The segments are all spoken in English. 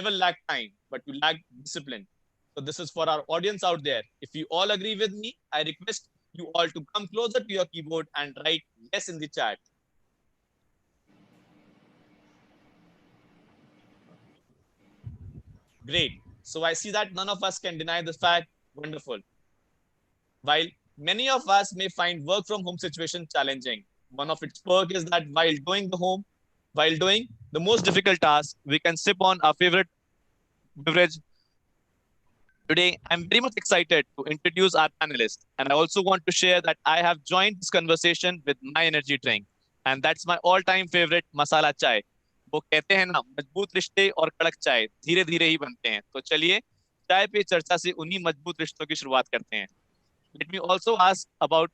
never lack time, but you lack discipline. So this is for our audience out there. If you all agree with me, I request you all to come closer to your keyboard and write yes in the chat. Great. So I see that none of us can deny the fact. Wonderful. While many of us may find work from home situation challenging, one of its perks is that while doing the most difficult task, we can sip on our favorite beverage. Today, I'm very much excited to introduce our panelists, and I also want to share that I have joined this conversation with my energy drink, and that's my all-time favorite masala chai. वो कहते हैं ना, मजबूत रिश्ते और कड़क चाय धीरे धीरे ही बनते हैं। तो चलिए चाय पे चर्चा से उन्हीं मजबूत रिश्तों की शुरुआत करते हैं। Let me also ask about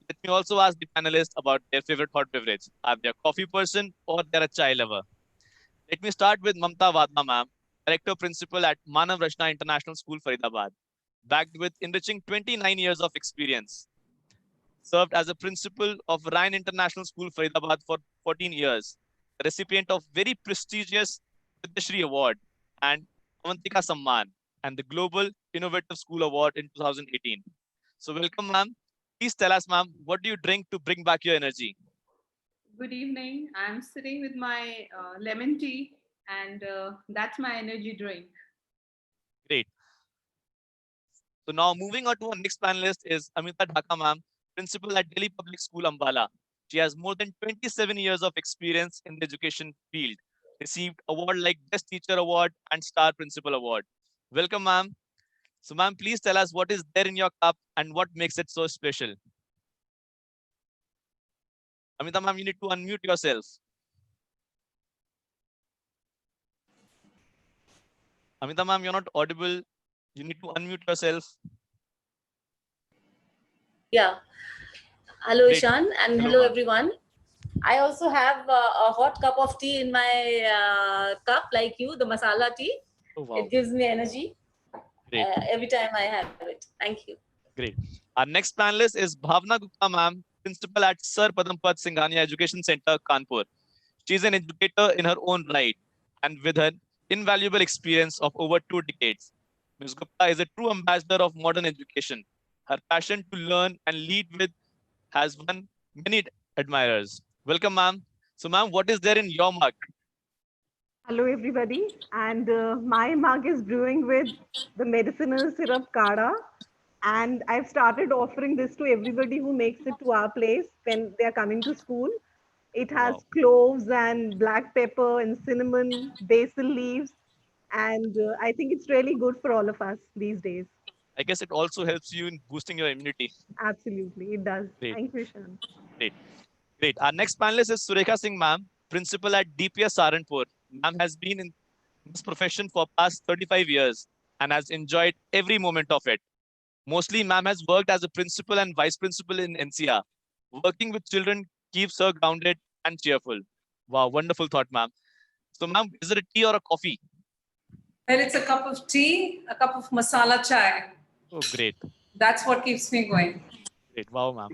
Let me also ask the panelists about their favorite hot beverage. Are they a coffee person or they're a chai lover? Let me start with Mamta Wadhwa, ma'am, Director Principal at Manav Rachna International School, Faridabad. Backed with enriching 29 years of experience. Served as a principal of Ryan International School, Faridabad for 14 years. Recipient of very prestigious Padmashri Award and Avantika Samman and the Global Innovative School Award in 2018. So welcome, ma'am. Please tell us, ma'am, what do you drink to bring back your energy? Good evening. I'm sitting with my lemon tea, and that's my energy drink. Great. So now moving on to our next panelist is Amita Dhaka, ma'am, Principal at Delhi Public School, Ambala. She has more than 27 years of experience in the education field. Received award like Best Teacher Award and Star Principal Award. Welcome, ma'am. So, ma'am, please tell us what is there in your cup and what makes it so special. Amita, ma'am, you need to unmute yourself. Amita, ma'am, you're not audible. You need to unmute yourself. Yeah. Hello, Great. Ishan, and hello everyone. I also have a hot cup of tea in my cup, like you, the masala tea. Oh, wow. It gives me energy every time I have it. Thank you. Great. Our next panelist is Bhawna Gupta, ma'am, Principal at Sir Padampat Singhania Education Center, Kanpur. She is an educator in her own right and with an invaluable experience of over 2 decades. Ms. Gupta is a true ambassador of modern education. Her passion to learn and lead with has won many admirers. Welcome, ma'am. So, ma'am, what is there in your mug? Hello, everybody. And my mug is brewing with the medicinal syrup Kada. And I've started offering this to everybody who makes it to our place when they're coming to school. It has cloves and black pepper and cinnamon, basil leaves. And I think it's really good for all of us these days. I guess it also helps you in boosting your immunity. Absolutely, it does. Great. Thank you, Shan. Great. Great. Our next panelist is Surekha Singh, ma'am, Principal at DPS Saharanpur. Ma'am has been in this profession for past 35 years and has enjoyed every moment of it. Mostly, ma'am has worked as a principal and vice principal in NCR. Working with children keeps her grounded and cheerful. Wow, wonderful thought, ma'am. So, ma'am, is it a tea or a coffee? Well, it's a cup of tea, a cup of masala chai. Oh, great. That's what keeps me going. Great. Wow, ma'am.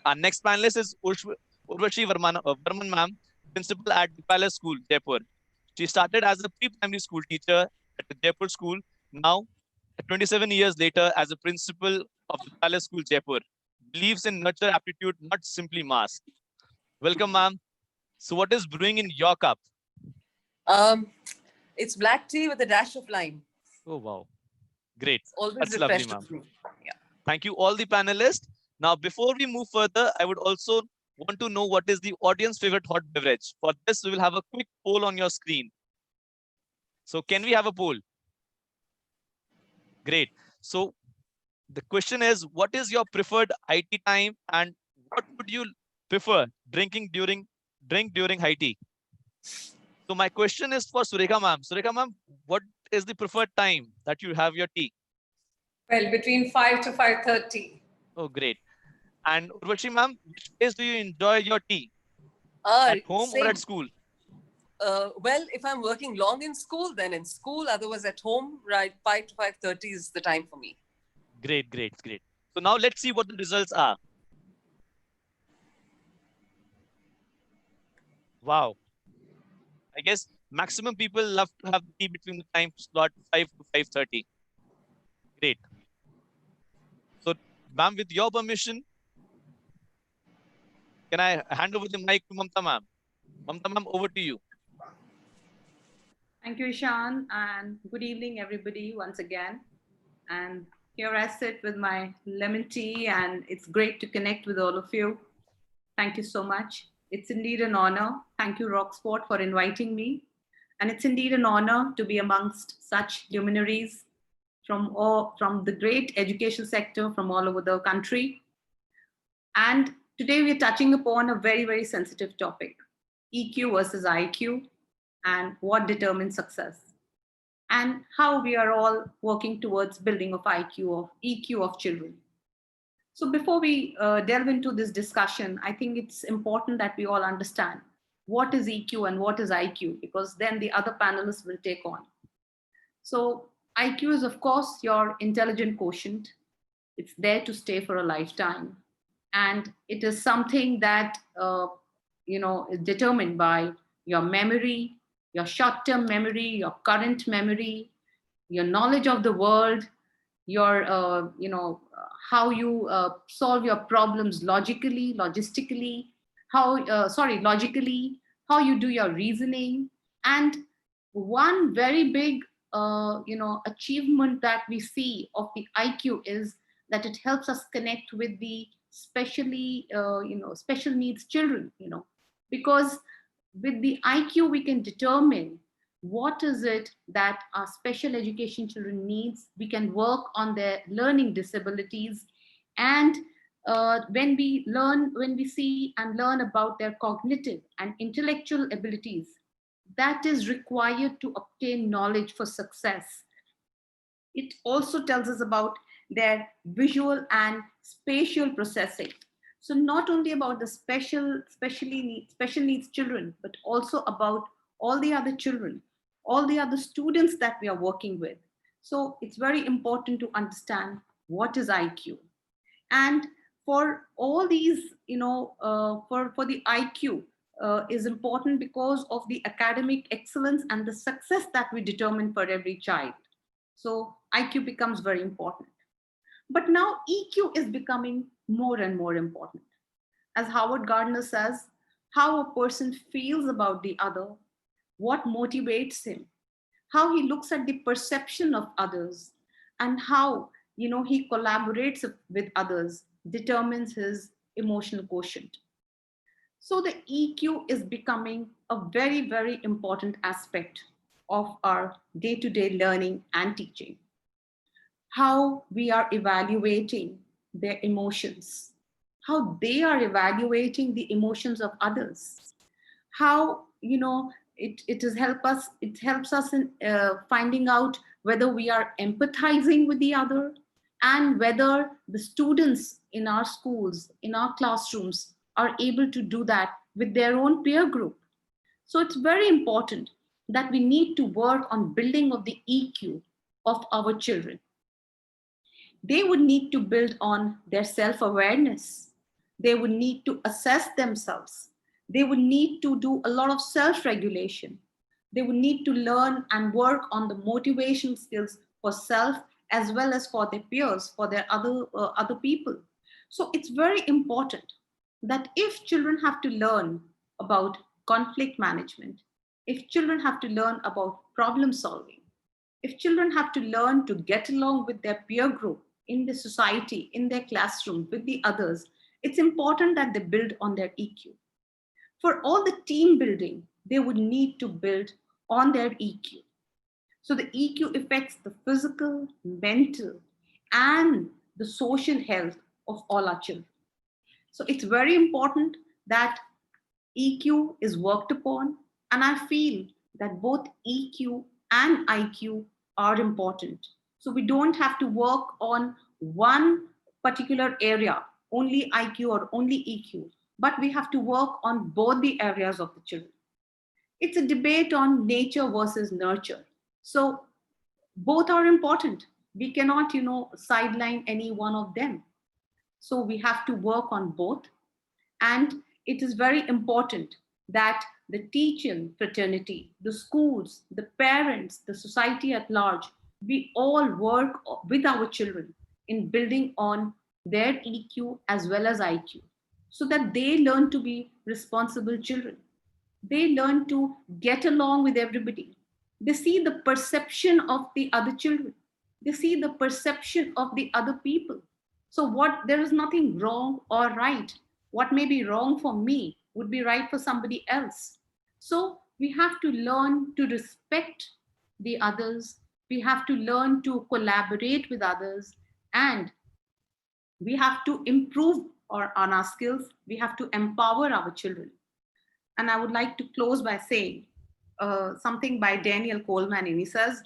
Our next panelist is Urvashi Warman, ma'am, Principal at the Palace School, Jaipur. She started as a pre-primary school teacher at the Jaipur School. Now, 27 years later, as a principal of the Palace School, Jaipur. Believes in nurture aptitude, not simply mass. Welcome, ma'am. So what is brewing in your cup? It's black tea with a dash of lime. Oh, wow. Great. It's always That's lovely, ma'am. Yeah. Thank you, all the panelists. Now, before we move further, I would also want to know what is the audience favorite hot beverage. For this, we will have a quick poll on your screen. So can we have a poll? Great. So the question is, what is your preferred IT time and what would you prefer drink during high tea? So my question is for Surekha ma'am. Surekha ma'am, what is the preferred time that you have your tea? Well, between 5 to 5:30. Oh, great. And Urvashi ma'am, which days do you enjoy your tea? At home or at school? Well, if I'm working long in school, then in school. Otherwise, at home, right, 5 to 5:30 is the time for me. Great, great, great. So now let's see what the results are. Wow. I guess Maximum people love to have tea between the time slot 5 to 5:30. Great. So, ma'am, with your permission, can I hand over the mic to Mamta ma'am? Mamta ma'am, over to you. Thank you, Ishan, and good evening, everybody, once again. And here I sit with my lemon tea, and it's great to connect with all of you. Thank you so much. It's indeed an honor. Thank you, Rocksport, for inviting me. And it's indeed an honor to be amongst such luminaries from the great education sector from all over the country. And today we're touching upon a very, very sensitive topic, EQ versus IQ, and what determines success, and how we are all working towards building of EQ of children. So before we delve into this discussion, I think it's important that we all understand what is EQ and what is IQ, because then the other panelists will take on. So IQ is, of course, your intelligent quotient. It's there to stay for a lifetime. And it is something that, is determined by your memory, your short-term memory, your current memory, your knowledge of the world, your, how you solve your problems logically, logically, how you do your reasoning. And one very big, achievement that we see of the IQ is that it helps us connect with the special needs children, because with the IQ, we can determine what is it that our special education children needs. We can work on their learning disabilities. And when we see and learn about their cognitive and intellectual abilities, that is required to obtain knowledge for success. It also tells us about their visual and spatial processing. So not only about the special needs children, but also about all the other children, all the other students that we are working with. So it's very important to understand what is IQ. And for all these, for the IQ is important because of the academic excellence and the success that we determine for every child. So IQ becomes very important. But now EQ is becoming more and more important. As Howard Gardner says, how a person feels about the other, what motivates him, how he looks at the perception of others, and how he collaborates with others determines his emotional quotient. So the EQ is becoming a very, very important aspect of our day-to-day learning and teaching. How we are evaluating their emotions, how they are evaluating the emotions of others, how it helps us in finding out whether we are empathizing with the other, and whether the students in our schools, in our classrooms, are able to do that with their own peer group. So it's very important that we need to work on building of the EQ of our children. They would need to build on their self-awareness. They would need to assess themselves. They would need to do a lot of self-regulation. They would need to learn and work on the motivation skills for self as well as for their peers, for their other people. So it's very important that if children have to learn about conflict management, if children have to learn about problem solving, if children have to learn to get along with their peer group in the society, in their classroom, with the others, it's important that they build on their EQ. For all the team building, they would need to build on their EQ. So the EQ affects the physical, mental, and the social health of all our children. So it's very important that EQ is worked upon, and I feel that both EQ and IQ are important. So we don't have to work on one particular area, only IQ or only EQ, but we have to work on both the areas of the children. It's a debate on nature versus nurture. So both are important. We cannot, sideline any one of them. So we have to work on both. And it is very important that the teaching fraternity, the schools, the parents, the society at large, we all work with our children in building on their EQ as well as IQ so that they learn to be responsible children. They learn to get along with everybody. They see the perception of the other children. They see the perception of the other people. So what there is nothing wrong or right. What may be wrong for me would be right for somebody else. So we have to learn to respect the others. We have to learn to collaborate with others, and we have to improve on our skills. We have to empower our children. And I would like to close by saying something by Daniel Coleman. And he says,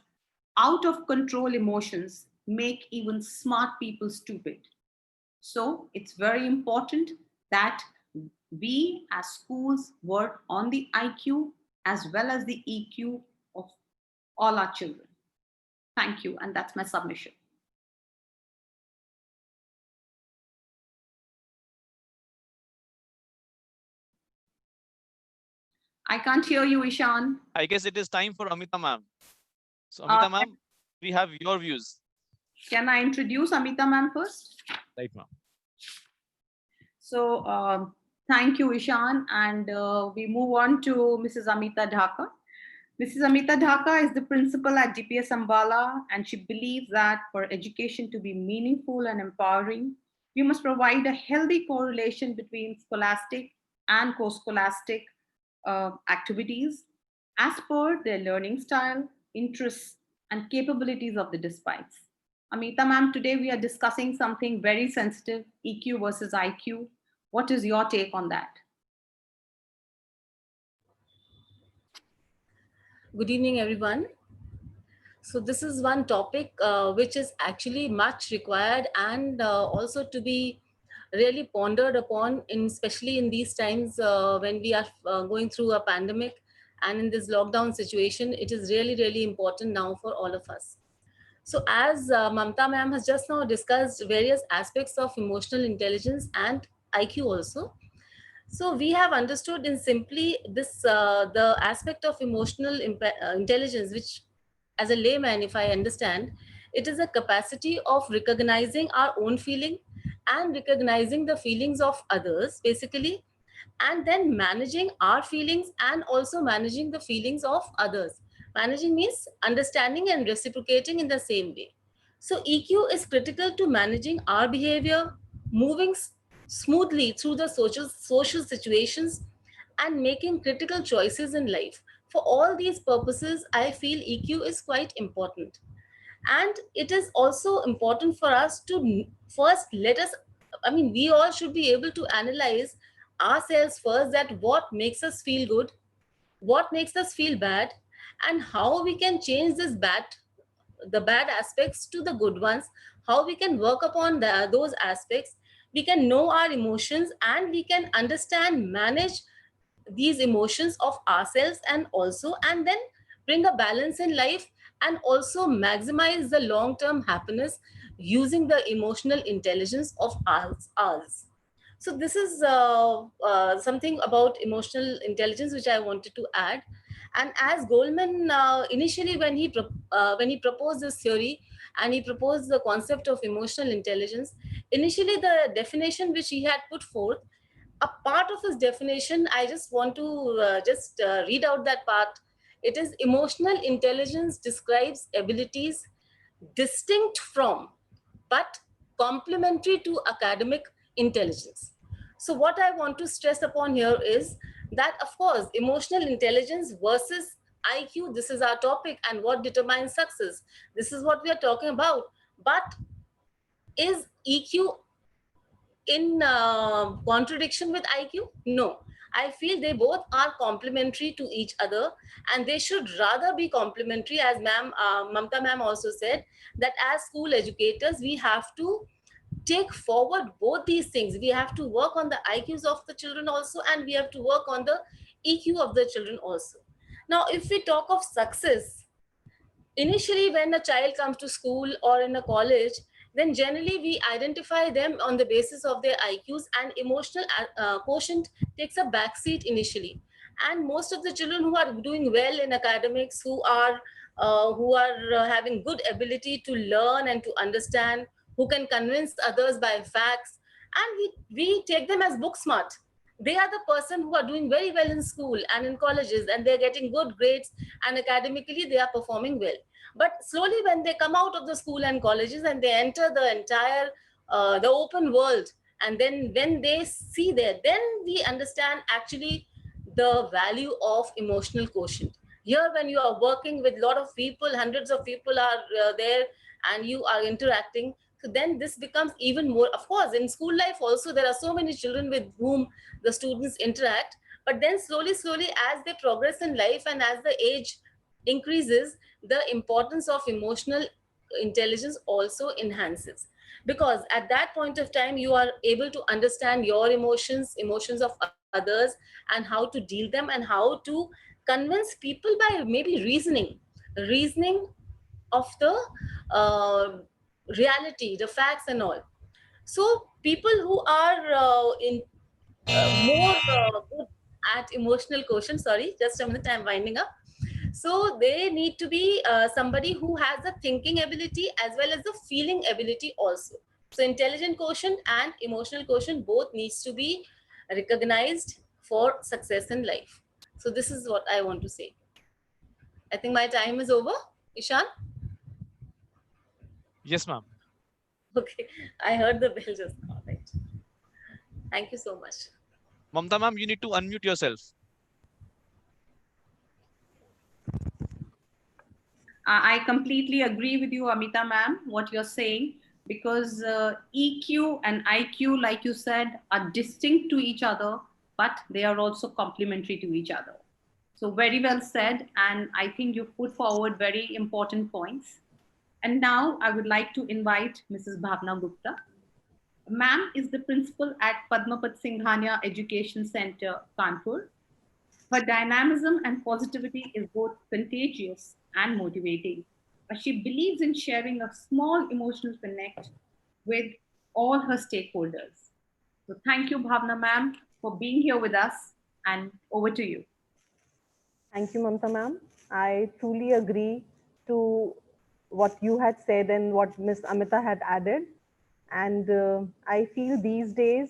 out of control emotions make even smart people stupid. So it's very important that we as schools work on the IQ as well as the EQ of all our children. Thank you. And that's my submission. I can't hear you, Ishan. I guess it is time for Amita ma'am. So Amita ma'am, we have your views. Can I introduce Amita ma'am first? Right, ma'am. So thank you, Ishan. And we move on to Mrs. Amita Dhaka. Mrs. Amita Dhaka is the principal at GPS Ambala, and she believes that for education to be meaningful and empowering, we must provide a healthy correlation between scholastic and co-scholastic activities as per their learning style, interests, and capabilities of the dispatches. Amita ma'am, today we are discussing something very sensitive, EQ versus IQ. What is your take on that? Good evening, everyone. So this is one topic which is actually much required and also to be really pondered upon, especially in these times when we are going through a pandemic and in this lockdown situation. It is really, really important now for all of us. So as Mamta ma'am has just now discussed various aspects of emotional intelligence and IQ also. So we have understood in simply this, the aspect of emotional intelligence, which as a layman, if I understand, it is a capacity of recognizing our own feeling and recognizing the feelings of others, basically, and then managing our feelings and also managing the feelings of others. Managing means understanding and reciprocating in the same way. So EQ is critical to managing our behavior, moving smoothly through the social situations, and making critical choices in life. For all these purposes, I feel EQ is quite important. And it is also important for us to first we all should be able to analyze ourselves first, that what makes us feel good, what makes us feel bad, and how we can change the bad aspects to the good ones, how we can work upon those aspects. We can know our emotions and we can understand, manage these emotions of ourselves, and then bring a balance in life and also maximize the long-term happiness using the emotional intelligence of ours. So this is something about emotional intelligence which I wanted to add. And as Goldman initially when he proposed this theory and he proposed the concept of emotional intelligence, initially the definition which he had put forth, a part of his definition, I just want to read out that part. It is: emotional intelligence describes abilities distinct from but complementary to academic intelligence. So what I want to stress upon here is that, of course, emotional intelligence versus IQ, this is our topic, and what determines success. This is what we are talking about. But is EQ in contradiction with IQ? No. I feel they both are complementary to each other, and they should rather be complementary, as Mamta ma'am also said, that as school educators, we have to take forward both these things. We have to work on the IQs of the children also, and we have to work on the EQ of the children also. Now, if we talk of success, initially when a child comes to school or in a college, then generally we identify them on the basis of their IQs, and emotional quotient takes a backseat initially. And most of the children who are doing well in academics, who are having good ability to learn and to understand, who can convince others by facts, and we take them as book smart. They are the person who are doing very well in school and in colleges, and they're getting good grades, and academically they are performing well. But slowly, when they come out of the school and colleges and they enter the entire the open world, and then when they see there, then we understand actually the value of emotional quotient. Here, when you are working with a lot of people, hundreds of people are there, and you are interacting, so then this becomes even more. Of course, in school life also, there are so many children with whom the students interact, but then slowly, as they progress in life and as the age increases, the importance of emotional intelligence also enhances, because at that point of time you are able to understand your emotions of others, and how to deal them, and how to convince people by maybe reasoning of the uh, reality, the facts and all. So people who are more good at emotional quotient, sorry, just a minute, I'm winding up. So they need to be somebody who has the thinking ability as well as the feeling ability also. So intelligent quotient and emotional quotient both needs to be recognized for success in life. So this is what I want to say. I think my time is over. Ishan? Yes, ma'am. Okay, I heard the bell just now, right? Thank you so much. Mamta ma'am, you need to unmute yourself. I completely agree with you, Amita ma'am, what you're saying, because EQ and IQ, like you said, are distinct to each other, but they are also complementary to each other. So very well said, and I think you put forward very important points. And now I would like to invite Mrs. Bhavna Gupta. Ma'am is the principal at Padampat Singhania Education Center, Kanpur. Her dynamism and positivity is both contagious and motivating. She believes in sharing a small emotional connect with all her stakeholders. So thank you, Bhavna ma'am, for being here with us, and over to you. Thank you, Mamta ma'am. I truly agree to what you had said and what Miss Amita had added. And I feel these days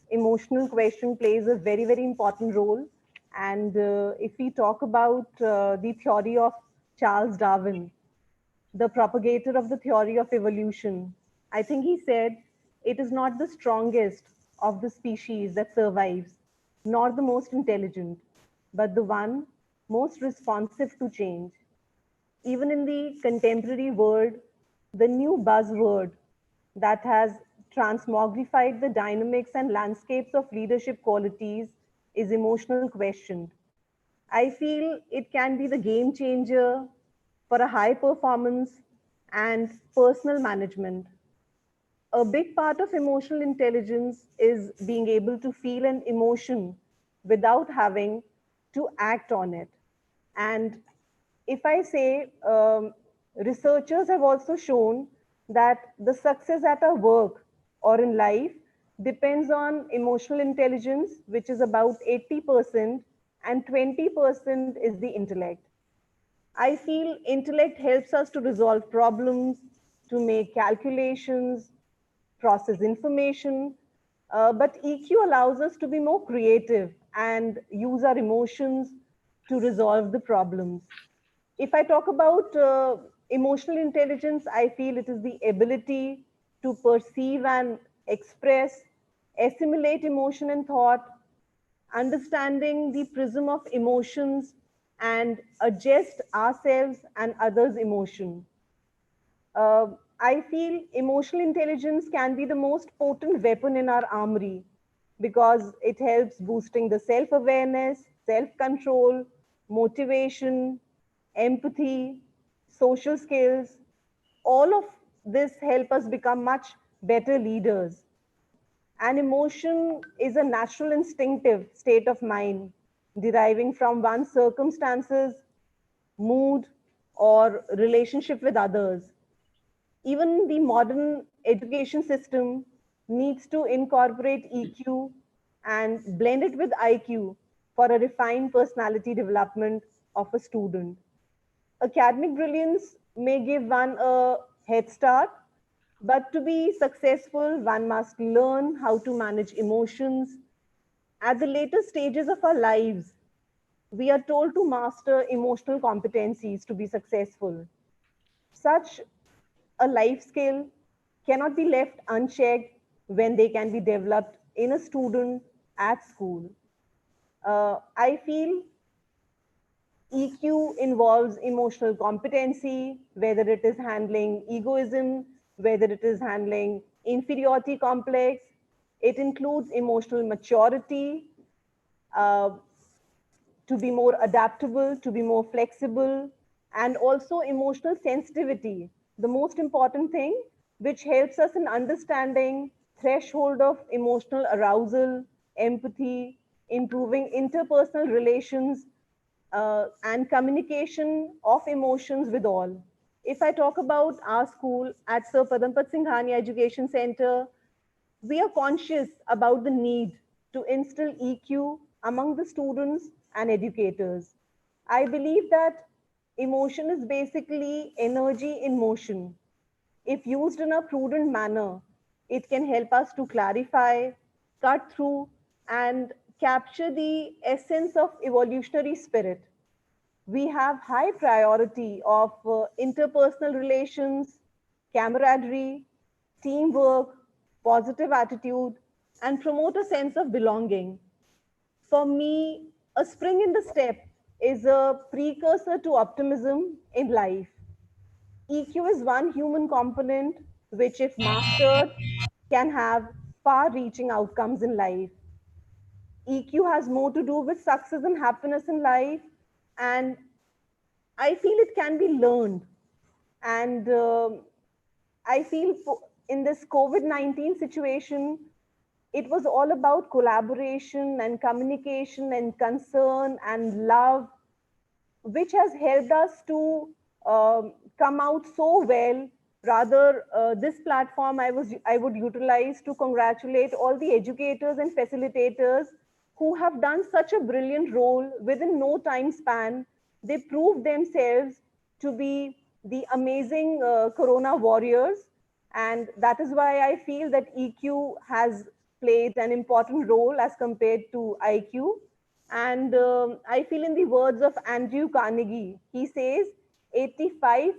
emotional question plays a very important role. And if we talk about the theory of Charles Darwin, the propagator of the theory of evolution, I think he said it is not the strongest of the species that survives, nor the most intelligent, but the one most responsive to change. Even in the contemporary world, the new buzzword that has transmogrified the dynamics and landscapes of leadership qualities is emotional quotient. I feel it can be the game changer for a high performance and personal management. A big part of emotional intelligence is being able to feel an emotion without having to act on it. And if I say, researchers have also shown that the success at our work or in life depends on emotional intelligence, which is about 80%, and 20% is the intellect. I feel intellect helps us to resolve problems, to make calculations, process information, but EQ allows us to be more creative and use our emotions to resolve the problems. If I talk about emotional intelligence, I feel it is the ability to perceive and express, assimilate emotion and thought, understanding the prism of emotions, and adjust ourselves and others' emotion. Uh, I feel emotional intelligence can be the most potent weapon in our armory because it helps boosting the self awareness, self control, motivation, empathy, social skills. All of this help us become much better leaders. An emotion is a natural instinctive state of mind deriving from one's circumstances, mood, or relationship with others. Even the modern education system needs to incorporate EQ and blend it with IQ for a refined personality development of a student. Academic brilliance may give one a head start, but to be successful, one must learn how to manage emotions. At the later stages of our lives, we are told to master emotional competencies to be successful. Such a life skill cannot be left unchecked when they can be developed in a student at school. I feel EQ involves emotional competency, whether it is handling egoism, whether it is handling inferiority complex. It includes emotional maturity, uh, to be more adaptable, to be more flexible, and also emotional sensitivity. The most important thing, which helps us in understanding threshold of emotional arousal, empathy, improving interpersonal relations, and communication of emotions with all. If I talk about our school at Sir Padampat Singhania Education Center, we are conscious about the need to instill EQ among the students and educators. I believe that emotion is basically energy in motion. If used in a prudent manner, it can help us to clarify, cut through, and capture the essence of evolutionary spirit. We have high priority of interpersonal relations, camaraderie, teamwork, positive attitude, and promote a sense of belonging. For me, a spring in the step is a precursor to optimism in life. EQ is one human component which, if mastered, can have far reaching outcomes in life. EQ has more to do with success and happiness in life, and I feel it can be learned. And I feel in this COVID-19 situation, it was all about collaboration and communication and concern and love, which has helped us to come out so well. Rather, this platform I would utilize to congratulate all the educators and facilitators who have done such a brilliant role within no time span. They proved themselves to be the amazing Corona warriors. And that is why I feel that EQ has played an important role as compared to IQ. And I feel, in the words of Andrew Carnegie, he says 85%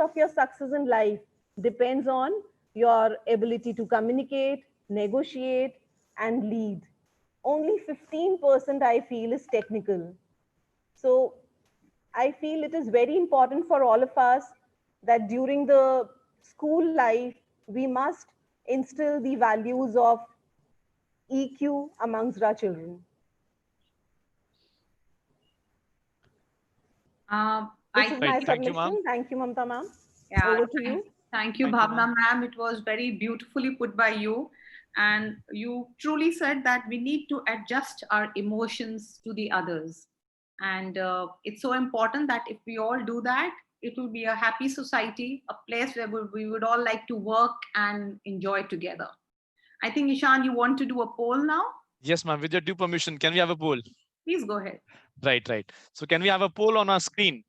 of your success in life depends on your ability to communicate, negotiate, and lead. Only 15% I feel is technical. So I feel it is very important for all of us that during the school life, we must instill the values of EQ amongst our children. This is my Thank you, ma'am. submission. Thank you, Mamta ma'am. Yeah, Over to you. thank you, Thank you, Bhavna ma'am. ma'am. It was very beautifully put by you. And you truly said that we need to adjust our emotions to the others. And it's so important that if we all do that, it will be a happy society, a place where we would all like to work and enjoy together. I think, Ishan, you want to do a poll now? Yes, ma'am. With your due permission, can we have a poll? Please go ahead. Right, right. So can we have a poll on our screen?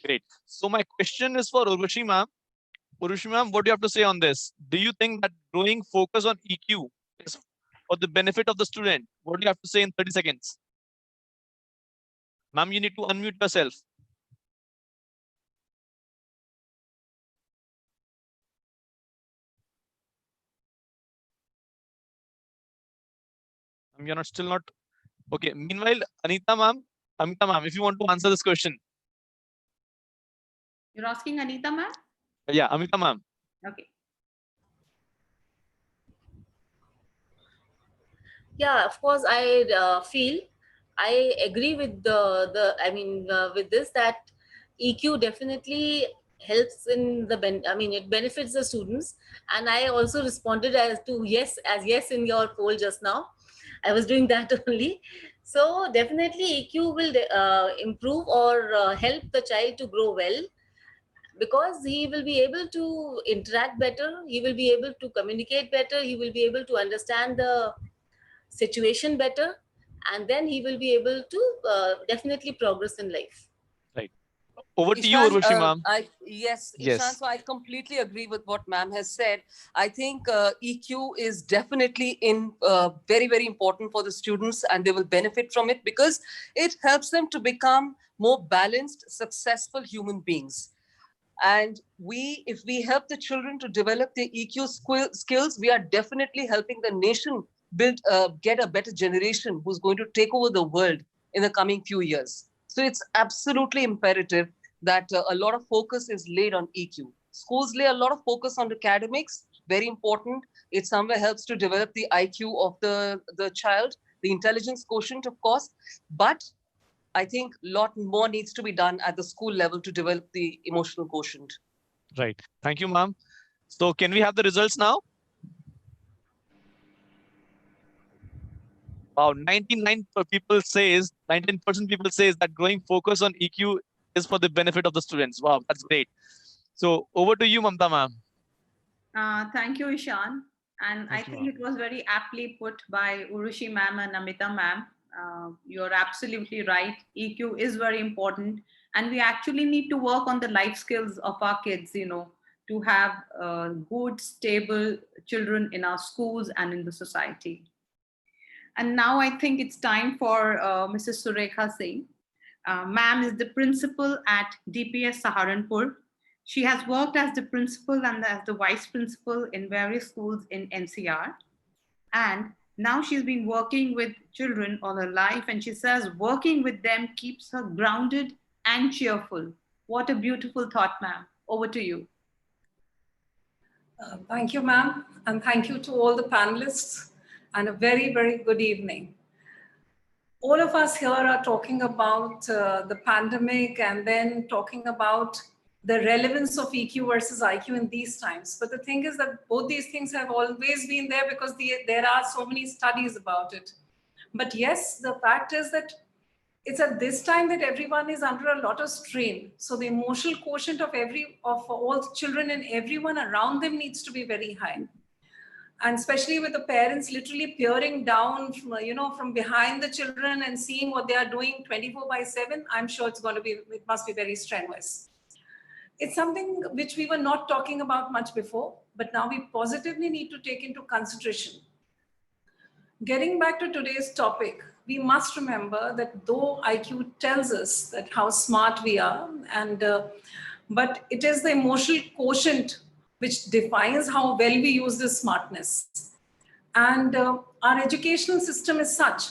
Great. So my question is for Urvashi ma'am. Urvashi ma'am, what do you have to say on this? Do you think that growing focus on EQ is for the benefit of the student? What do you have to say in 30 seconds? Ma'am, you need to unmute yourself. You're not still not. Okay. Meanwhile, Amita ma'am, if you want to answer this question. You're asking Anita ma'am? Yeah, Amita ma'am. Okay. Yeah, of course, I agree with with this, that EQ definitely helps in it benefits the students. And I also responded as yes in your poll just now. I was doing that only. So definitely EQ will improve or help the child to grow well. because he will be able to interact better, he will be able to communicate better, he will be able to understand the situation better, and then he will be able to definitely progress in life. Right. Over to you, Ishan, Urvashi ma'am. yes, Yes. Ishan, so I completely agree with what ma'am has said. I think EQ is definitely very, very important for the students, and they will benefit from it because it helps them to become more balanced, successful human beings. And if we help the children to develop their EQ skills, we are definitely helping the nation get a better generation who's going to take over the world in the coming few years. So it's absolutely imperative that a lot of focus is laid on EQ. Schools lay a lot of focus on academics, very important. It somewhere helps to develop the IQ of the child, the intelligence quotient, of course. But I think a lot more needs to be done at the school level to develop the emotional quotient. Right. Thank you, ma'am. So can we have the results now? Wow, 99% people says that growing focus on EQ is for the benefit of the students. Wow, that's great. So over to you, Mamta ma'am. Thank you, Ishan. And I think it was very aptly put by Urvashi ma'am and Amita ma'am. You're absolutely right. EQ is very important. And we actually need to work on the life skills of our kids, to have good, stable children in our schools and in the society. And now I think it's time for Mrs. Surekha Singh. Ma'am is the principal at DPS Saharanpur. She has worked as the principal and as the vice principal in various schools in NCR. And now she's been working with children all her life. And she says working with them keeps her grounded and cheerful. What a beautiful thought, ma'am. Over to you. Thank you, ma'am. And thank you to all the panelists. And a very, very good evening. All of us here are talking about the pandemic and then talking about the relevance of EQ versus IQ in these times. But the thing is that both these things have always been there because there are so many studies about it. But yes, the fact is that it's at this time that everyone is under a lot of strain. So the emotional quotient of all the children and everyone around them needs to be very high. And especially with the parents literally peering down, from behind the children and seeing what they are doing 24/7, I'm sure it must be very strenuous. It's something which we were not talking about much before, but now we positively need to take into consideration. Getting back to today's topic, we must remember that though IQ tells us that how smart we are, but it is the emotional quotient which defines how well we use this smartness. And our educational system is such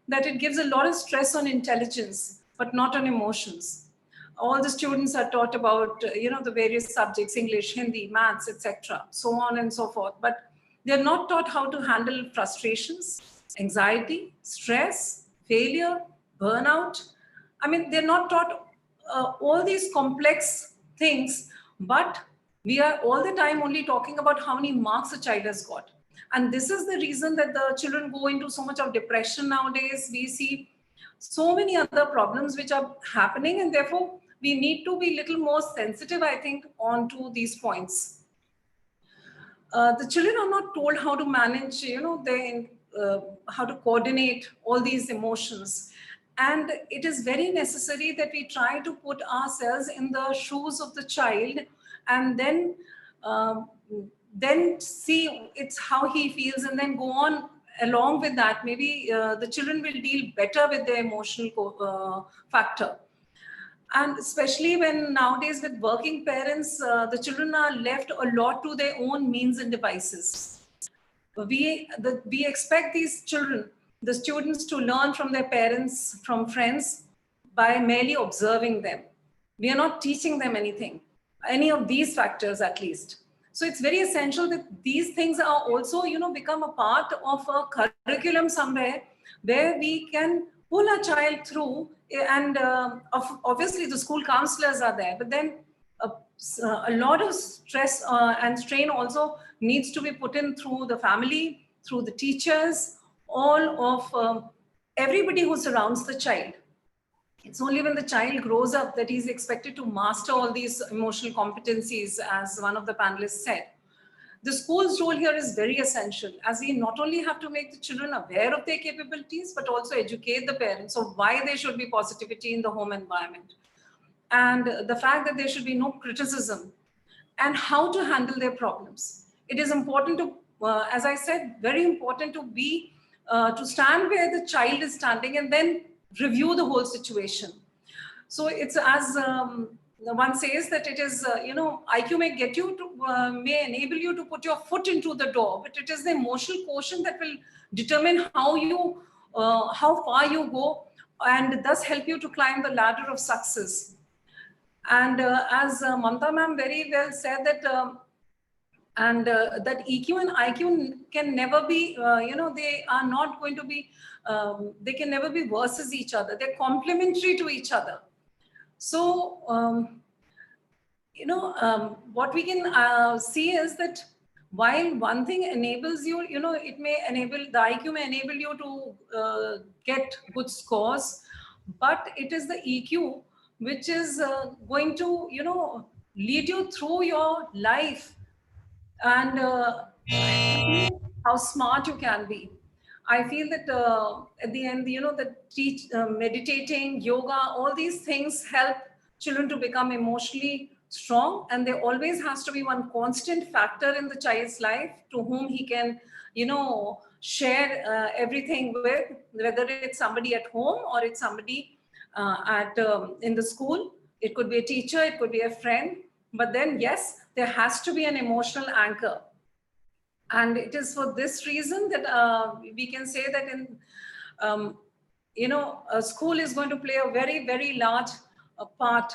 that it gives a lot of stress on intelligence, but not on emotions. All the students are taught about, the various subjects, English, Hindi, maths, etc., so on and so forth. But they're not taught how to handle frustrations, anxiety, stress, failure, burnout. I mean, they're not taught all these complex things, but we are all the time only talking about how many marks a child has got. And this is the reason that the children go into so much of depression nowadays. We see so many other problems which are happening, and therefore we need to be a little more sensitive, I think, onto these points. The children are not told how to manage, how to coordinate all these emotions. And it is very necessary that we try to put ourselves in the shoes of the child and then see it's how he feels and then go on along with that. Maybe the children will deal better with their emotional factor. And especially when nowadays with working parents, the children are left a lot to their own means and devices. We expect these children, the students, to learn from their parents, from friends, by merely observing them. We are not teaching them anything, any of these factors at least. So it's very essential that these things are also, become a part of a curriculum somewhere where we can pull a child through. And obviously the school counselors are there, but then a lot of stress and strain also needs to be put in through the family, through the teachers, all of everybody who surrounds the child. It's only when the child grows up that he's expected to master all these emotional competencies, as one of the panelists said. The school's role here is very essential, as we not only have to make the children aware of their capabilities, but also educate the parents of why there should be positivity in the home environment. And the fact that there should be no criticism and how to handle their problems. It is important to, as I said, very important to be, to stand where the child is standing and then review the whole situation. So it's as one says that it is, IQ may get you to, may enable you to put your foot into the door, but it is the emotional quotient that will determine how far you go, and thus help you to climb the ladder of success. And as Mamta ma'am very well said that, that EQ and IQ can never be, they are not going to be, they can never be versus each other. They're complementary to each other. So, what we can see is that while one thing enables you, it may enable, the IQ may enable you to get good scores, but it is the EQ which is going to, lead you through your life and how smart you can be. I feel that at the end, meditating, yoga, all these things help children to become emotionally strong, and there always has to be one constant factor in the child's life to whom he can, share everything with, whether it's somebody at home or it's somebody in the school. It could be a teacher, it could be a friend, but then yes, there has to be an emotional anchor. And it is for this reason that we can say that a school is going to play a very, very large part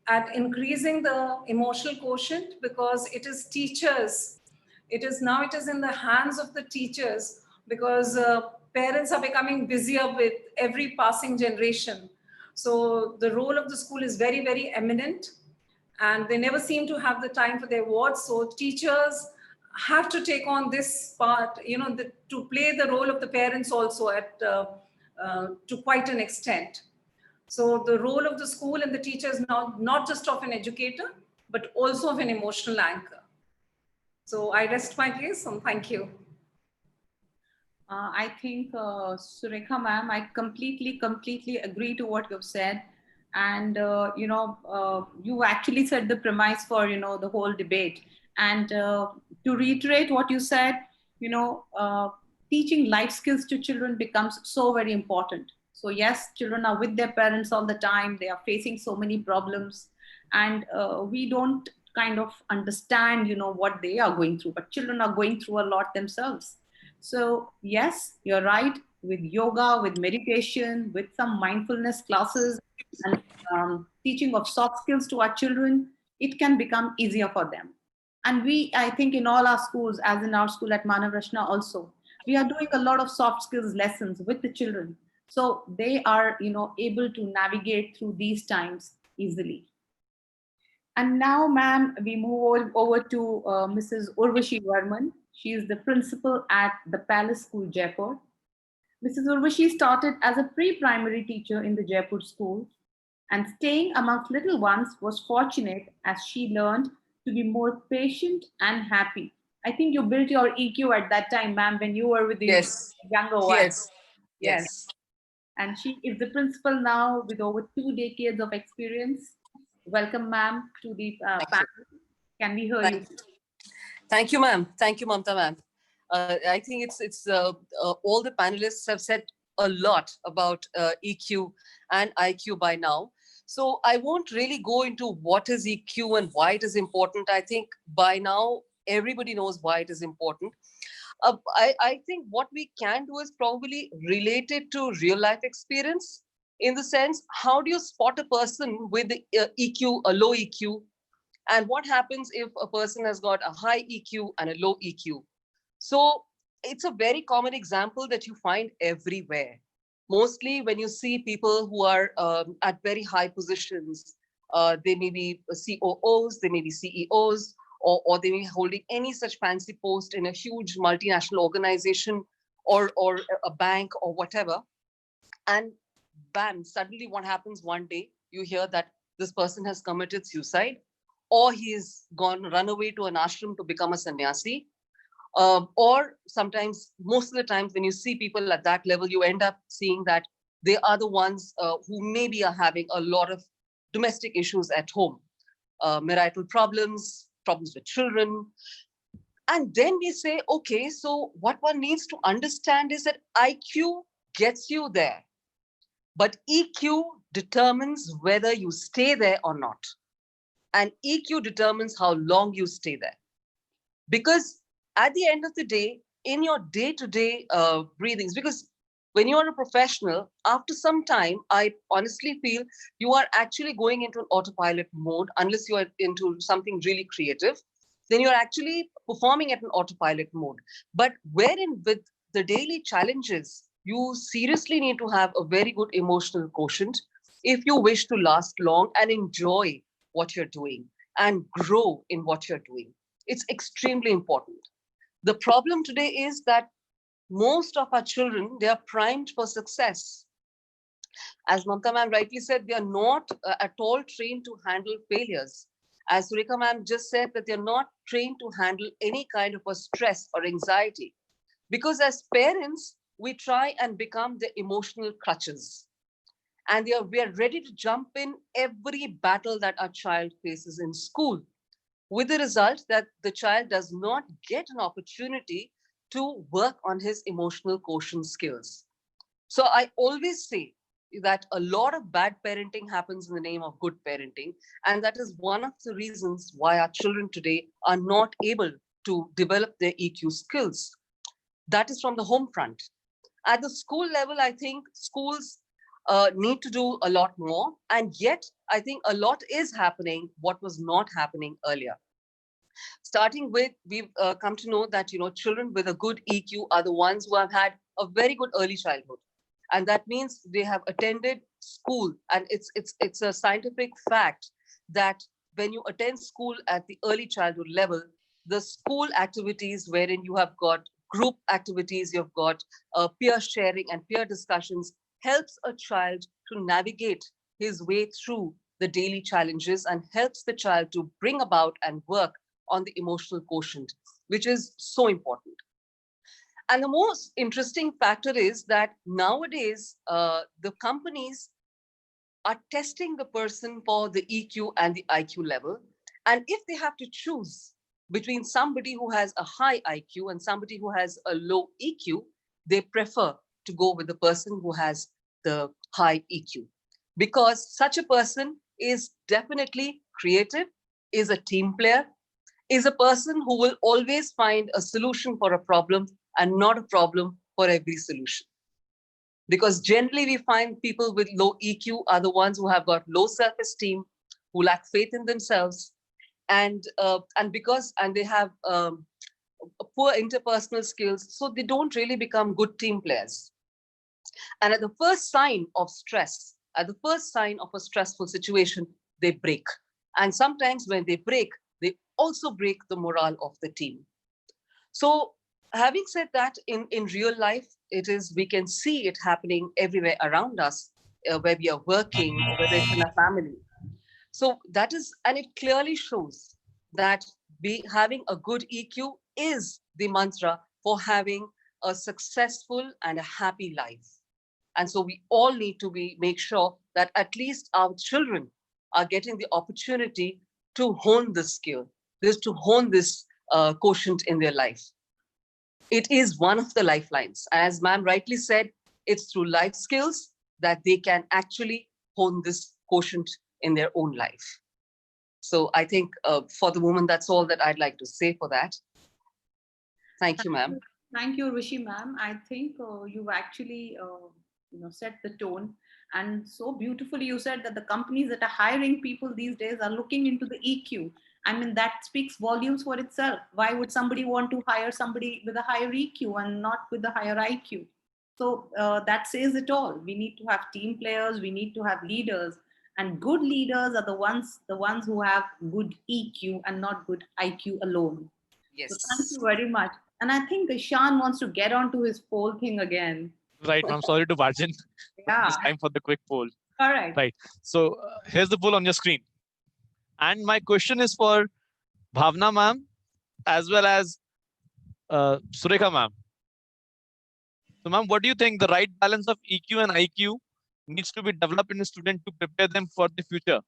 at increasing the emotional quotient, because it is teachers. It is in the hands of the teachers, because parents are becoming busier with every passing generation. So the role of the school is very, very eminent, and they never seem to have the time for their wards. So teachers have to take on this part, to play the role of the parents also to quite an extent. So the role of the school and the teacher is now not just of an educator, but also of an emotional anchor. So I rest my case, and thank you. I think, Surekha ma'am, I completely agree to what you've said. And, you actually set the premise for, the whole debate. And to reiterate what you said, teaching life skills to children becomes so very important. So yes, children are with their parents all the time. They are facing so many problems, and we don't kind of understand, what they are going through, but children are going through a lot themselves. So yes, you're right. With yoga, with meditation, with some mindfulness classes, and teaching of soft skills to our children, it can become easier for them. And I think in all our schools, as in our school at Manav Rachna also, we are doing a lot of soft skills lessons with the children. So they are, able to navigate through these times easily. And now, ma'am, we move over to Mrs. Urvashi Warman. She is the principal at the Palace School, Jaipur. Mrs. Urvashi started as a pre-primary teacher in the Jaipur school, and staying amongst little ones was fortunate as she learned to be more patient and happy. I think you built your EQ at that time, ma'am, when you were with the younger ones. Yes. And she is the principal now with over 2 decades of experience. Welcome, ma'am, to the panel. Can we hear you? Thank you, ma'am. Thank you, Mamta, ma'am. I think it's all the panelists have said a lot about EQ and IQ by now. So I won't really go into what is EQ and why it is important. I think by now, everybody knows why it is important. I think what we can do is probably relate it to real life experience, in the sense, how do you spot a person with the EQ, a low EQ? And what happens if a person has got a high EQ and a low EQ? So it's a very common example that you find everywhere. Mostly when you see people who are at very high positions, they may be COOs, they may be CEOs, or they may be holding any such fancy post in a huge multinational organization or a bank or whatever. And bam, suddenly what happens one day, you hear that this person has committed suicide, or he's run away to an ashram to become a sannyasi. Or sometimes, most of the times when you see people at that level, you end up seeing that they are the ones who maybe are having a lot of domestic issues at home, marital problems, problems with children. And then we say, okay, so what one needs to understand is that IQ gets you there, but EQ determines whether you stay there or not. And EQ determines how long you stay there. Because at the end of the day, in your day-to-day breathings, because when you are a professional, after some time, I honestly feel you are actually going into an autopilot mode, unless you are into something really creative, then you're actually performing at an autopilot mode. But wherein with the daily challenges, you seriously need to have a very good emotional quotient if you wish to last long and enjoy what you're doing and grow in what you're doing. It's extremely important. The problem today is that most of our children, they are primed for success. As Mamta ma'am rightly said, they are not at all trained to handle failures. As Surekha ma'am just said, that they're not trained to handle any kind of a stress or anxiety. Because as parents, we try and become the emotional crutches. And we are ready to jump in every battle that our child faces in school, with the result that the child does not get an opportunity to work on his emotional quotient skills. So I always say that a lot of bad parenting happens in the name of good parenting. And that is one of the reasons why our children today are not able to develop their EQ skills. That is from the home front. At the school level, I think schools need to do a lot more. And yet, I think a lot is happening, what was not happening earlier. Starting with, we've come to know that, children with a good EQ are the ones who have had a very good early childhood. And that means they have attended school. And it's a scientific fact that when you attend school at the early childhood level, the school activities wherein you have got group activities, you've got peer sharing and peer discussions, helps a child to navigate his way through the daily challenges and helps the child to bring about and work on the emotional quotient, which is so important. And the most interesting factor is that nowadays, the companies are testing the person for the EQ and the IQ level. And if they have to choose between somebody who has a high IQ and somebody who has a low EQ, they prefer to go with the person who has the high EQ. Because such a person is definitely creative, is a team player, is a person who will always find a solution for a problem and not a problem for every solution. Because generally we find people with low EQ are the ones who have got low self-esteem, who lack faith in themselves, and they have poor interpersonal skills, so they don't really become good team players. And at the first sign of stress, at the first sign of a stressful situation, they break. And sometimes when they break, they also break the morale of the team. So having said that, in real life, we can see it happening everywhere around us, where we are working or whether it's in a family. So that is, and it clearly shows that having a good EQ is the mantra for having a successful and a happy life. And so we all need to make sure that at least our children are getting the opportunity to hone this skill, to hone this quotient in their life. It is one of the lifelines. As ma'am rightly said, it's through life skills that they can actually hone this quotient in their own life. So I think for the woman, that's all that I'd like to say for that. Thank you, ma'am. Thank you, Urvashi ma'am. I think you've actually set the tone, and so beautifully you said that the companies that are hiring people these days are looking into the EQ. I mean, that speaks volumes for itself. Why would somebody want to hire somebody with a higher EQ and not with a higher IQ? So that says it all. We need to have team players. We need to have leaders, and good leaders are the ones who have good EQ and not good IQ alone. Yes. So thank you very much. And I think Ishan wants to get onto his poll thing again. Right, I'm sorry to barge in. Yeah. It's time for the quick poll. All right. Right. So here's the poll on your screen. And my question is for Bhavna ma'am as well as Surekha ma'am. So ma'am, what do you think the right balance of EQ and IQ needs to be developed in a student to prepare them for the future?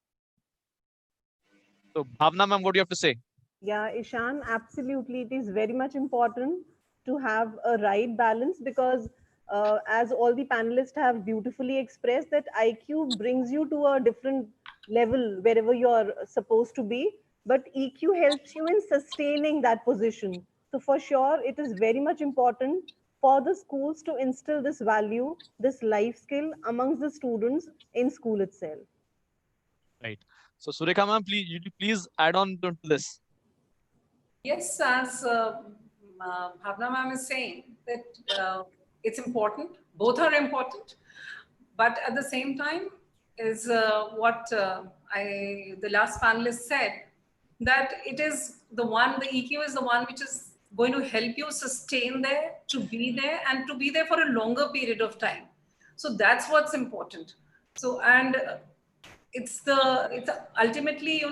So Bhavna ma'am, what do you have to say? Yeah, Ishan, absolutely. It is very much important to have a right balance because, as all the panelists have beautifully expressed, that IQ brings you to a different level wherever you're supposed to be, but EQ helps you in sustaining that position. So, for sure, it is very much important for the schools to instill this value, this life skill amongst the students in school itself. Right. So Surekha ma'am, please add on to this. Yes, as Bhavna ma'am is saying, that it's important, both are important, but at the same time is what the last panelist said, that it is the one, the EQ is the one which is going to help you sustain there, to be there, and to be there for a longer period of time. So that's what's important. So, and it's ultimately,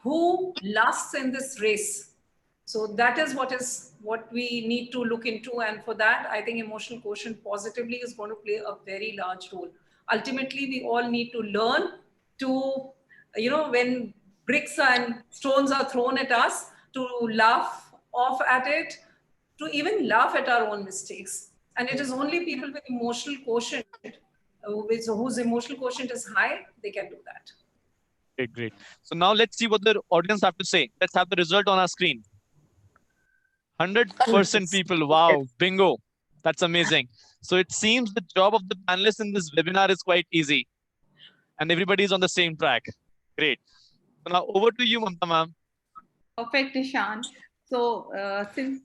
who lasts in this race. So that is what we need to look into. And for that, I think emotional quotient positively is going to play a very large role. Ultimately, we all need to learn to, when bricks and stones are thrown at us, to laugh off at it, to even laugh at our own mistakes. And it is only people with emotional quotient, whose emotional quotient is high, they can do that. Okay, great. So now let's see what the audience have to say. Let's have the result on our screen. 100% people. Wow, bingo. That's amazing. So it seems the job of the panelists in this webinar is quite easy. And everybody is on the same track. Great. So now over to you, Mamta ma'am. Perfect, Ishan. So since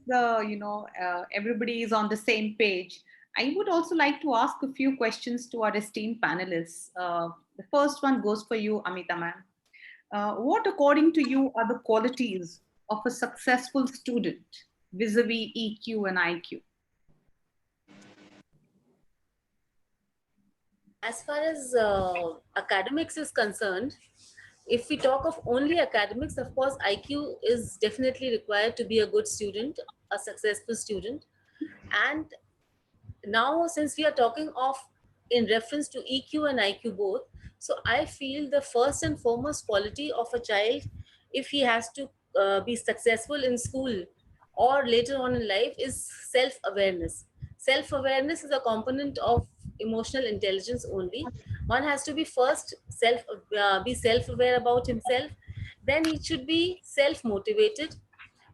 everybody is on the same page, I would also like to ask a few questions to our esteemed panelists. The first one goes for you, Amita ma'am. What, according to you, are the qualities of a successful student vis-a-vis EQ and IQ? As far as academics is concerned, if we talk of only academics, of course, IQ is definitely required to be a good student, a successful student. And now, since we are talking of in reference to EQ and IQ both, so I feel the first and foremost quality of a child, if he has to be successful in school or later on in life, is self-awareness. Self-awareness is a component of emotional intelligence only. One has to be first be self-aware about himself. Then he should be self-motivated.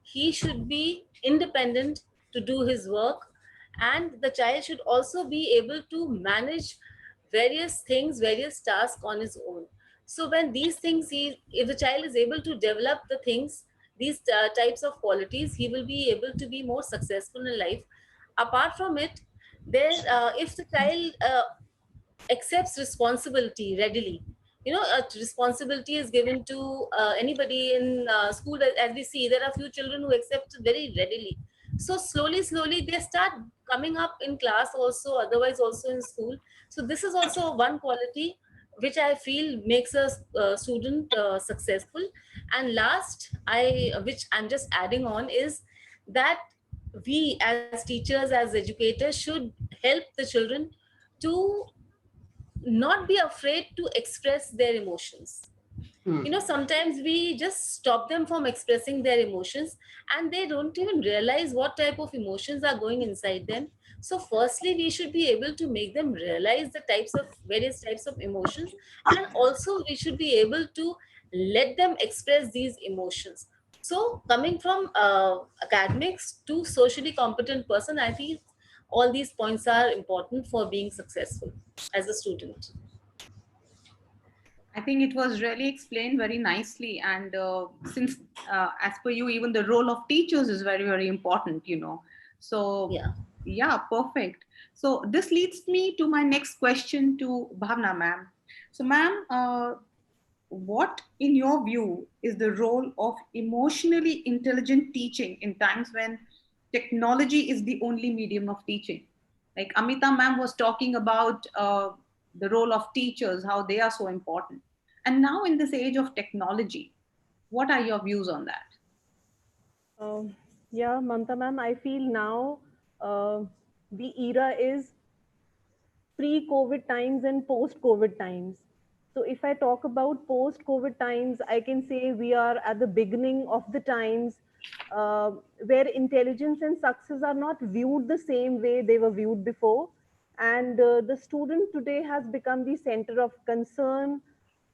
He should be independent to do his work, and the child should also be able to manage various things, various tasks on his own. So when these things, if the child is able to develop the things, these types of qualities, he will be able to be more successful in life. Apart from it, there if the child accepts responsibility readily, a responsibility is given to anybody in school. As we see, there are few children who accept it very readily. So slowly they start coming up in class also, otherwise also in school. So this is also one quality which I feel makes a student successful. And last, which I'm just adding on, is that we as teachers, as educators, should help the children to not be afraid to express their emotions. Sometimes we just stop them from expressing their emotions, and they don't even realize what type of emotions are going inside them. So firstly, we should be able to make them realize the various types of emotions, and also we should be able to let them express these emotions. So coming from academics to socially competent person, I think all these points are important for being successful as a student. I think it was really explained very nicely. And since, as per you, even the role of teachers is very, very important, So, yeah, perfect. So this leads me to my next question to Bhavna ma'am. So, ma'am, what, in your view, is the role of emotionally intelligent teaching in times when technology is the only medium of teaching? Like Amita ma'am was talking about the role of teachers, how they are so important. And now in this age of technology, what are your views on that? Um, yeah, Mamta ma'am, I feel now uh, the era is pre-COVID times and post-COVID times. So if I talk about post-COVID times, I can say we are at the beginning of the times uh, where intelligence and success are not viewed the same way they were viewed before. And the student today has become the center of concern,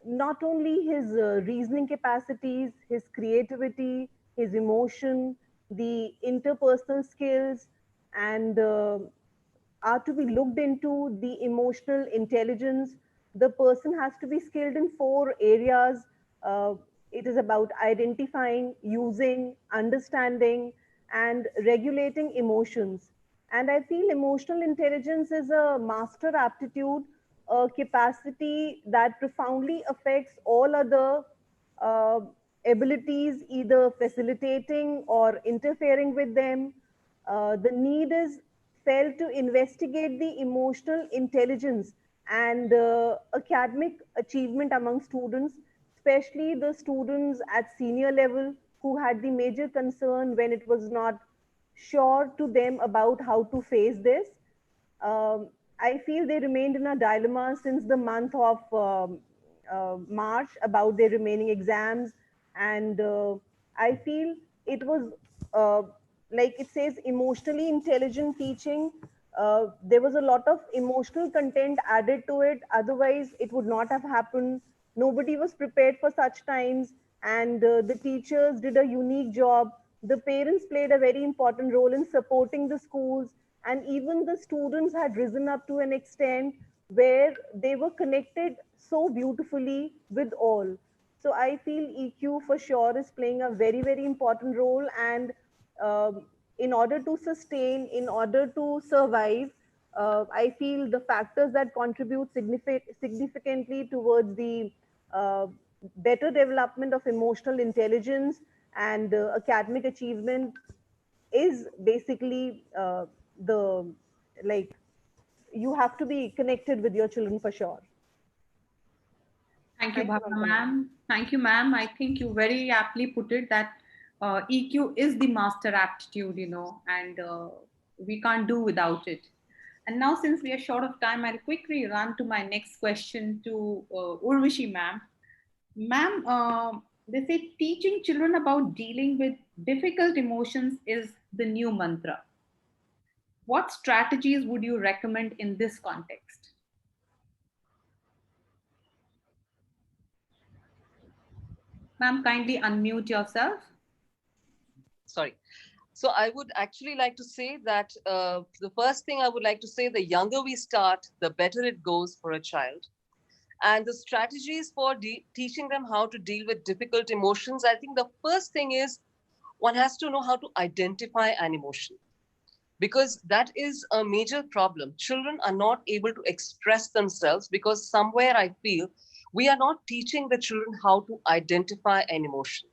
not only his reasoning capacities, his creativity, his emotion, the interpersonal skills, and are to be looked into. The emotional intelligence. The person has to be skilled in 4 areas. Uh, it is about identifying, using, understanding, and regulating emotions. And I feel emotional intelligence is a master aptitude, a capacity that profoundly affects all other uh, abilities, either facilitating or interfering with them. The need is felt to investigate the emotional intelligence and academic achievement among students, especially the students at senior level who had the major concern when it was not sure to them about how to face this. I feel they remained in a dilemma since the month of March about their remaining exams. And I feel it was uh, like it says emotionally intelligent teaching. There was a lot of emotional content added to it. Otherwise, it would not have happened. Nobody was prepared for such times. And the teachers did a unique job. The parents played a very important role in supporting the schools, and even the students had risen up to an extent where they were connected so beautifully with all. So I feel EQ for sure is playing a very, very important role. And in order to sustain, in order to survive, I feel the factors that contribute significantly towards the uh, better development of emotional intelligence and academic achievement is basically the like you have to be connected with your children for sure. Thank you, Thank you, Bhavna Mamta ma'am. ma'am. Thank you, ma'am. I think you very aptly put it that EQ is the master aptitude, and we can't do without it. And now, since we are short of time, I'll quickly run to my next question to Urvashi ma'am. Ma'am, they say teaching children about dealing with difficult emotions is the new mantra. What strategies would you recommend in this context? Ma'am, kindly unmute yourself. Sorry. So I would actually like to say that the first thing I would like to say, the younger we start, the better it goes for a child. And the strategies for teaching them how to deal with difficult emotions, I think the first thing is one has to know how to identify an emotion, because that is a major problem. Children are not able to express themselves because somewhere I feel we are not teaching the children how to identify an emotion,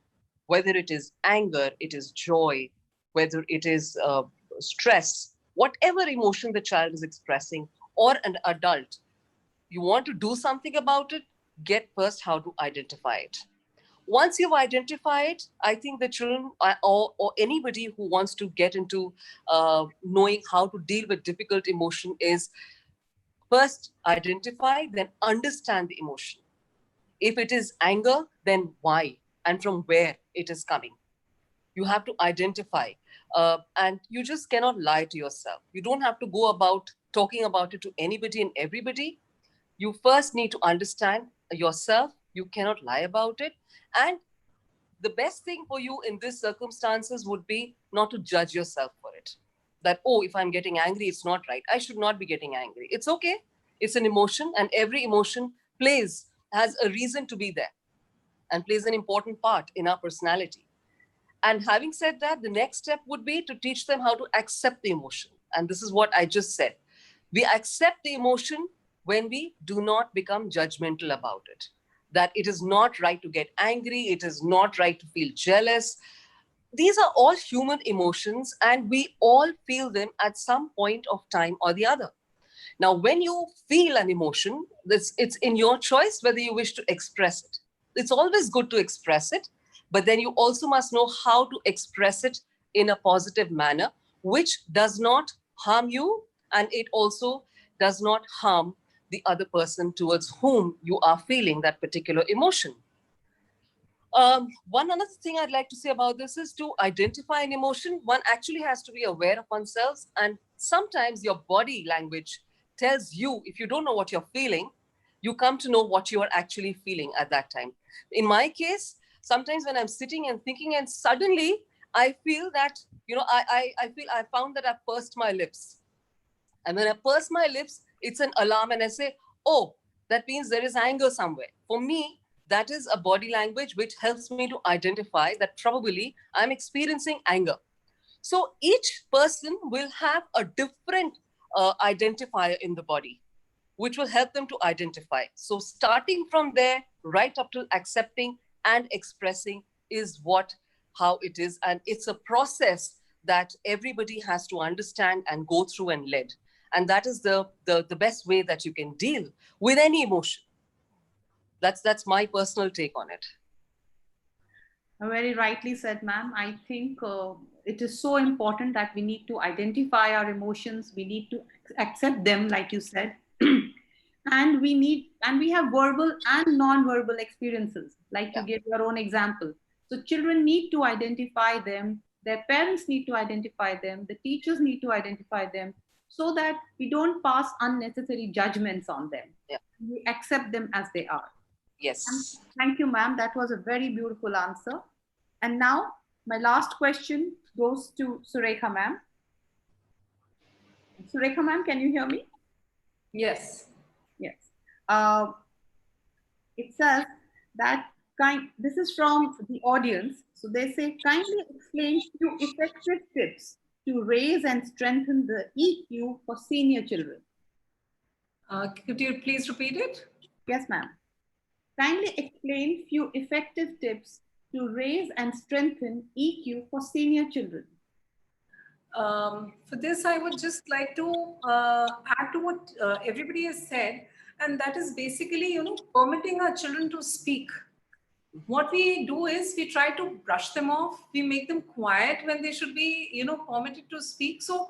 whether it is anger, it is joy, whether it is stress, whatever emotion the child is expressing, or an adult. You want to do something about it, get first how to identify it. Once you've identified, I think the children or anybody who wants to get into knowing how to deal with difficult emotion is first identify, then understand the emotion. If it is anger, then why and from where it is coming. You have to identify, and you just cannot lie to yourself. You don't have to go about talking about it to anybody and everybody. You first need to understand yourself. You cannot lie about it. And the best thing for you in these circumstances would be not to judge yourself for it. That, oh, if I'm getting angry, it's not right. I should not be getting angry. It's okay. It's an emotion, and every emotion has a reason to be there and plays an important part in our personality. And having said that, the next step would be to teach them how to accept the emotion. And this is what I just said. We accept the emotion when we do not become judgmental about it. That it is not right to get angry, it is not right to feel jealous. these are all human emotions, and we all feel them at some point of time or the other. Now, when you feel an emotion, it's in your choice whether you wish to express it. It's always good to express it, but then you also must know how to express it in a positive manner, which does not harm you, and it also does not harm the other person towards whom you are feeling that particular emotion. One another thing I'd like to say about this is to identify an emotion, one actually has to be aware of oneself. And sometimes your body language tells you, if you don't know what you're feeling, you come to know what you are actually feeling at that time. In my case, sometimes when I'm sitting and thinking and suddenly I feel that, I found that I've pursed my lips. And when I purse my lips, it's an alarm and I say, oh, that means there is anger somewhere. For me, that is a body language which helps me to identify that probably I'm experiencing anger. So each person will have a different identifier in the body, which will help them to identify. So starting from there, right up to accepting and expressing is how it is. And it's a process that everybody has to understand and go through and lead. And that is the best way that you can deal with any emotion. That's my personal take on it. Very rightly said, ma'am. I think it is so important that we need to identify our emotions. We need to accept them, like you said. And we have verbal and non-verbal experiences, like you gave your own example. So children need to identify them. Their parents need to identify them. The teachers need to identify them, so that we don't pass unnecessary judgments on them. Yeah. We accept them as they are. Yes. Thank you, ma'am. That was a very beautiful answer. And now my last question goes to Surekha, ma'am. Surekha, ma'am, can you hear me? Yes. Yes. It says that this is from the audience. So they say, kindly explain few effective tips to raise and strengthen the EQ for senior children. Could you please repeat it? Yes, ma'am. Kindly explain few effective tips to raise and strengthen EQ for senior children. For this, I would just like to add to what everybody has said, and that is basically, permitting our children to speak. What we do is we try to brush them off. We make them quiet when they should be, permitted to speak. So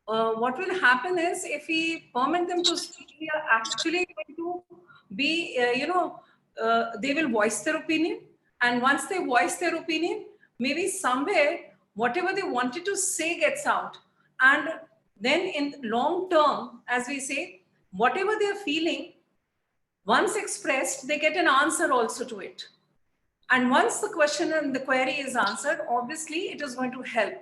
what will happen is, if we permit them to speak, we are actually going to be, they will voice their opinion. And once they voice their opinion, maybe somewhere, whatever they wanted to say gets out. And then in long term, as we say, whatever they're feeling, once expressed, they get an answer also to it. And once the question and the query is answered, obviously it is going to help.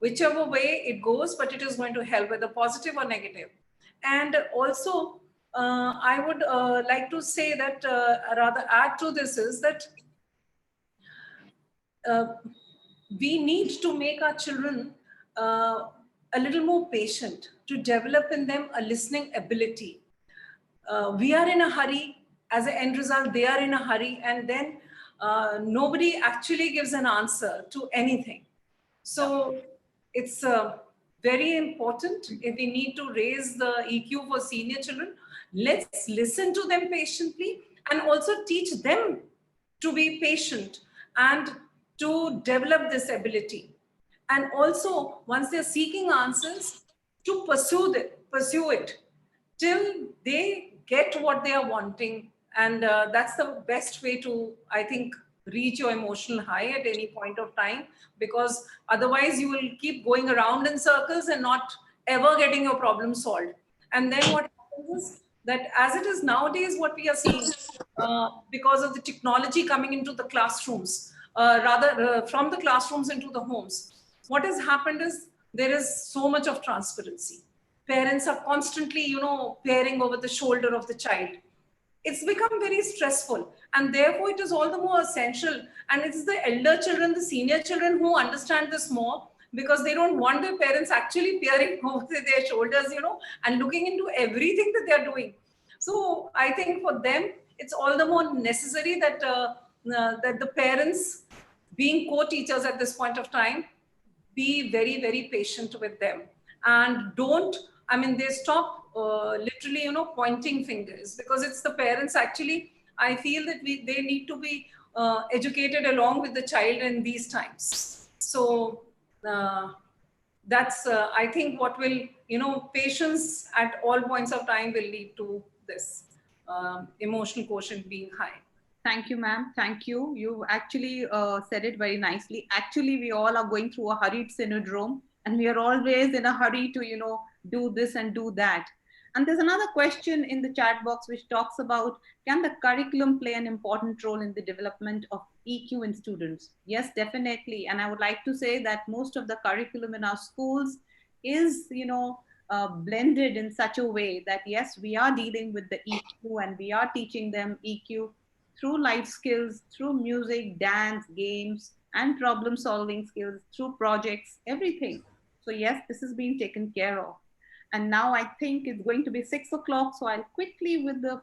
Whichever way it goes, but it is going to help, whether positive or negative. And also, I would like to say that, rather add to this is that we need to make our children a little more patient, to develop in them a listening ability. We are in a hurry. As an end result, they are in a hurry, and then nobody actually gives an answer to anything. So it's very important. If we need to raise the EQ for senior children, let's listen to them patiently and also teach them to be patient and to develop this ability. And also, once they're seeking answers, to pursue it till they get what they are wanting. And that's the best way to, I think, reach your emotional high at any point of time, because otherwise you will keep going around in circles and not ever getting your problem solved. And then what happens is that, as it is nowadays, what we are seeing, because of the technology coming into the classrooms, from the classrooms into the homes, what has happened is there is so much of transparency. Parents are constantly, peering over the shoulder of the child. It's become very stressful, and therefore it is all the more essential. And it's the elder children, the senior children, who understand this more, because they don't want their parents actually peering over their shoulders, and looking into everything that they're doing. So I think for them, it's all the more necessary that that the parents being co-teachers at this point of time, be very, very patient with them. And don't, I mean, they stop literally, you know, pointing fingers, because it's the parents actually, I feel that they need to be educated along with the child in these times. So that's, I think, what will, you know, patience at all points of time will lead to this emotional quotient being high. Thank you, ma'am. Thank you. You actually said it very nicely. Actually, we all are going through a hurried syndrome, and we are always in a hurry to, do this and do that. And there's another question in the chat box which talks about, can the curriculum play an important role in the development of EQ in students? Yes, definitely. And I would like to say that most of the curriculum in our schools is, blended in such a way that, yes, we are dealing with the EQ and we are teaching them EQ through life skills, through music, dance, games, and problem solving skills, through projects, everything. So yes, this is being taken care of. And now I think it's going to be 6 o'clock. So I'll quickly, with a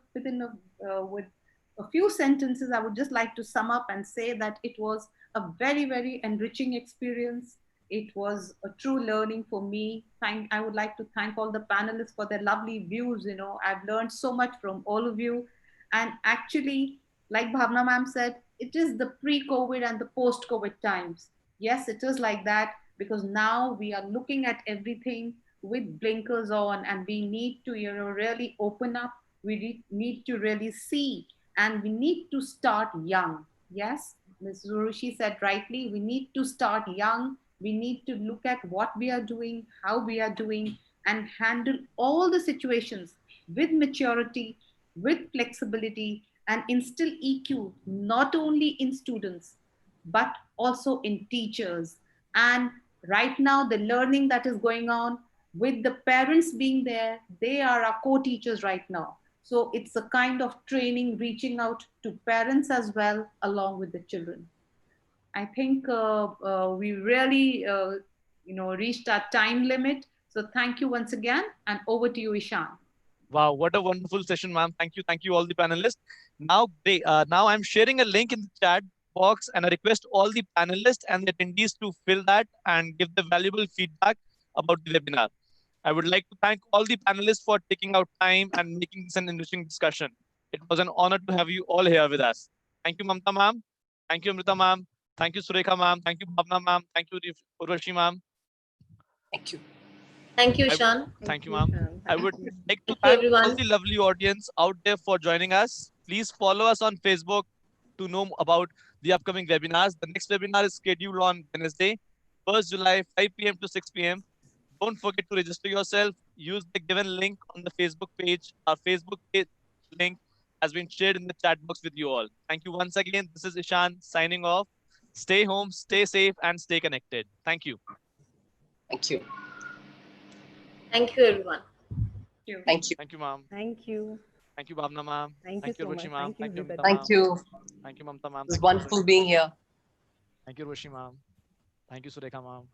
few sentences, I would just like to sum up and say that it was a very, very enriching experience. It was a true learning for me. I would like to thank all the panelists for their lovely views. I've learned so much from all of you. And actually, like Bhavna ma'am said, it is the pre-COVID and the post-COVID times. Yes, it is like that, because now we are looking at everything with blinkers on, and we need to, really open up. We need to really see, and we need to start young. Yes, Ms. Urvashi said rightly, we need to start young. We need to look at what we are doing, how we are doing, and handle all the situations with maturity, with flexibility, and instill EQ not only in students, but also in teachers. And right now, the learning that is going on with the parents being there, they are our co-teachers right now. So it's a kind of training reaching out to parents as well, along with the children. I think we really, reached our time limit. So thank you once again, and over to you, Ishan. Wow, what a wonderful session, ma'am. Thank you, all the panelists. Now I'm sharing a link in the chat box, and I request all the panelists and the attendees to fill that and give the valuable feedback about the webinar. I would like to thank all the panelists for taking out time and making this an interesting discussion. It was an honor to have you all here with us. Thank you, Mamta ma'am. Thank you, Amita ma'am. Thank you, Surekha ma'am. Thank you, Bhavna ma'am. Thank you, Urvashi ma'am. Thank you. Thank you, Ishan. Thank you, ma'am. I would like to Thank you, thank all everyone. the lovely audience out there for joining us. Please follow us on Facebook to know about the upcoming webinars. The next webinar is scheduled on Wednesday, 1st July, 5 p.m. to 6 p.m. Don't forget to register yourself. Use the given link on the Facebook page. Our Facebook page link has been shared in the chat box with you all. Thank you once again. This is Ishan signing off. Stay home, stay safe, and stay connected. Thank you. Thank you. Thank you, everyone. Thank you. Thank you, ma'am. Thank you. Thank you, Bhavna ma'am. Thank you so Urvashi much. ma'am. Thank you, Amita everybody. ma'am. Thank you. Thank you, Mamta ma'am. It's wonderful being here. Thank you, Urvashi ma'am. Thank you, Surekha ma'am.